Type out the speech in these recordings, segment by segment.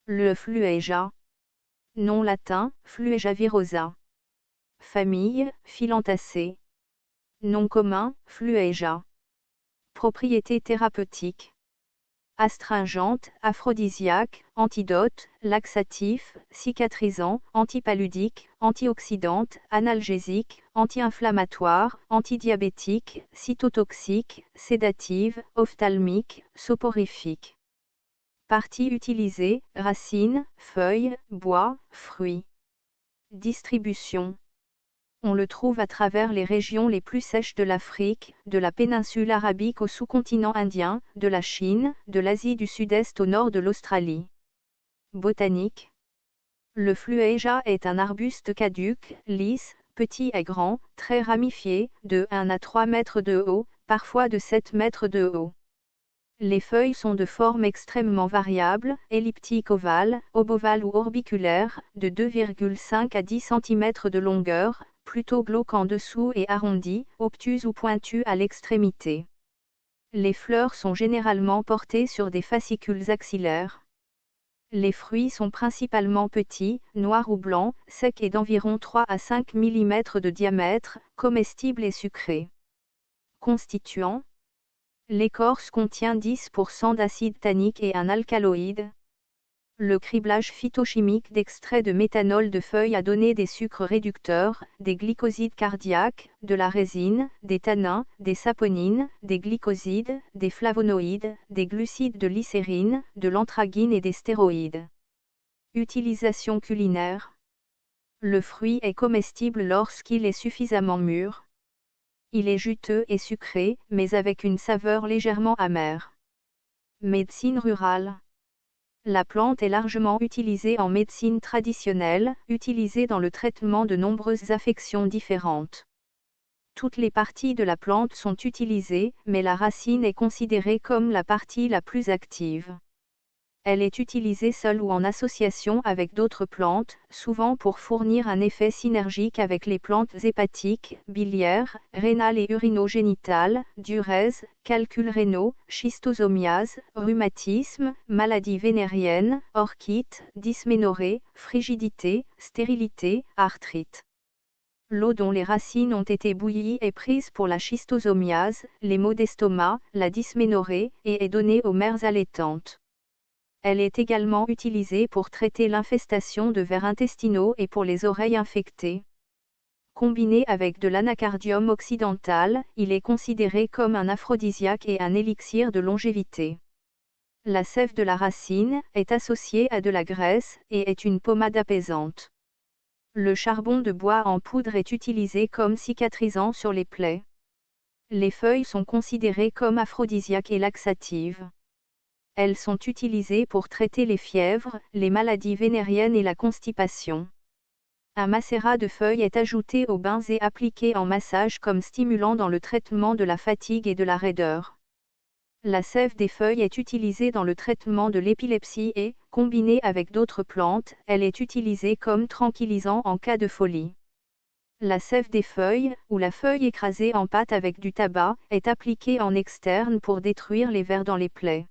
Le Flueja. Nom latin, Flueja virosa. Famille, Phylantacées. Nom commun, Flueja. Propriétés thérapeutiques. Astringente, aphrodisiaque, antidote, laxatif, cicatrisant, antipaludique, antioxydante, analgésique, anti-inflammatoire, antidiabétique, cytotoxique, sédative, ophtalmique, soporifique. Parties utilisées, racines, feuilles, bois, fruits. Distribution. On le trouve à travers les régions les plus sèches de l'Afrique, de la péninsule arabique au sous-continent indien, de la Chine, de l'Asie du Sud-Est au nord de l'Australie. Botanique. Le Flueja est un arbuste caduc, lisse, petit et grand, très ramifié, de 1 à 3 mètres de haut, parfois de 7 mètres de haut. Les feuilles sont de forme extrêmement variable, elliptiques ovales, obovales ou orbiculaires, de 2,5 à 10 cm de longueur, plutôt glauques en dessous et arrondies, obtuses ou pointues à l'extrémité. Les fleurs sont généralement portées sur des fascicules axillaires. Les fruits sont principalement petits, noirs ou blancs, secs et d'environ 3 à 5 mm de diamètre, comestibles et sucrés. Constituants. L'écorce contient 10% d'acide tannique et un alcaloïde. Le criblage phytochimique d'extrait de méthanol de feuilles a donné des sucres réducteurs, des glycosides cardiaques, de la résine, des tannins, des saponines, des glycosides, des flavonoïdes, des glucides de lysérine, de l'anthragine et des stéroïdes. Utilisation culinaire. Le fruit est comestible lorsqu'il est suffisamment mûr. Il est juteux et sucré, mais avec une saveur légèrement amère. Médecine rurale. La plante est largement utilisée en médecine traditionnelle, utilisée dans le traitement de nombreuses affections différentes. Toutes les parties de la plante sont utilisées, mais la racine est considérée comme la partie la plus active. Elle est utilisée seule ou en association avec d'autres plantes, souvent pour fournir un effet synergique avec les plantes hépatiques, biliaires, rénales et urinogénitales, diurèse, calculs rénaux, schistosomiase, rhumatisme, maladies vénériennes, orchite, dysménorrhée, frigidité, stérilité, arthrite. L'eau dont les racines ont été bouillies est prise pour la schistosomiase, les maux d'estomac, la dysménorrhée, et est donnée aux mères allaitantes. Elle est également utilisée pour traiter l'infestation de vers intestinaux et pour les oreilles infectées. Combiné avec de l'anacardium occidental, il est considéré comme un aphrodisiaque et un élixir de longévité. La sève de la racine est associée à de la graisse et est une pommade apaisante. Le charbon de bois en poudre est utilisé comme cicatrisant sur les plaies. Les feuilles sont considérées comme aphrodisiaques et laxatives. Elles sont utilisées pour traiter les fièvres, les maladies vénériennes et la constipation. Un macérat de feuilles est ajouté aux bains et appliqué en massage comme stimulant dans le traitement de la fatigue et de la raideur. La sève des feuilles est utilisée dans le traitement de l'épilepsie et, combinée avec d'autres plantes, elle est utilisée comme tranquillisant en cas de folie. La sève des feuilles, ou la feuille écrasée en pâte avec du tabac, est appliquée en externe pour détruire les vers dans les plaies.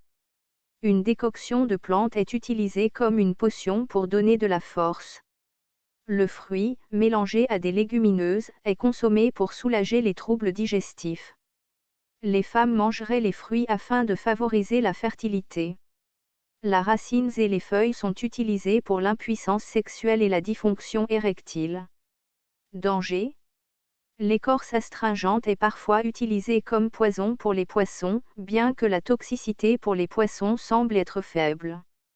Une décoction de plantes est utilisée comme une potion pour donner de la force. Le fruit, mélangé à des légumineuses, est consommé pour soulager les troubles digestifs. Les femmes mangeraient les fruits afin de favoriser la fertilité. Les racines et les feuilles sont utilisées pour l'impuissance sexuelle et la dysfonction érectile. Danger. L'écorce astringente est parfois utilisée comme poison pour les poissons, bien que la toxicité pour les poissons semble être faible.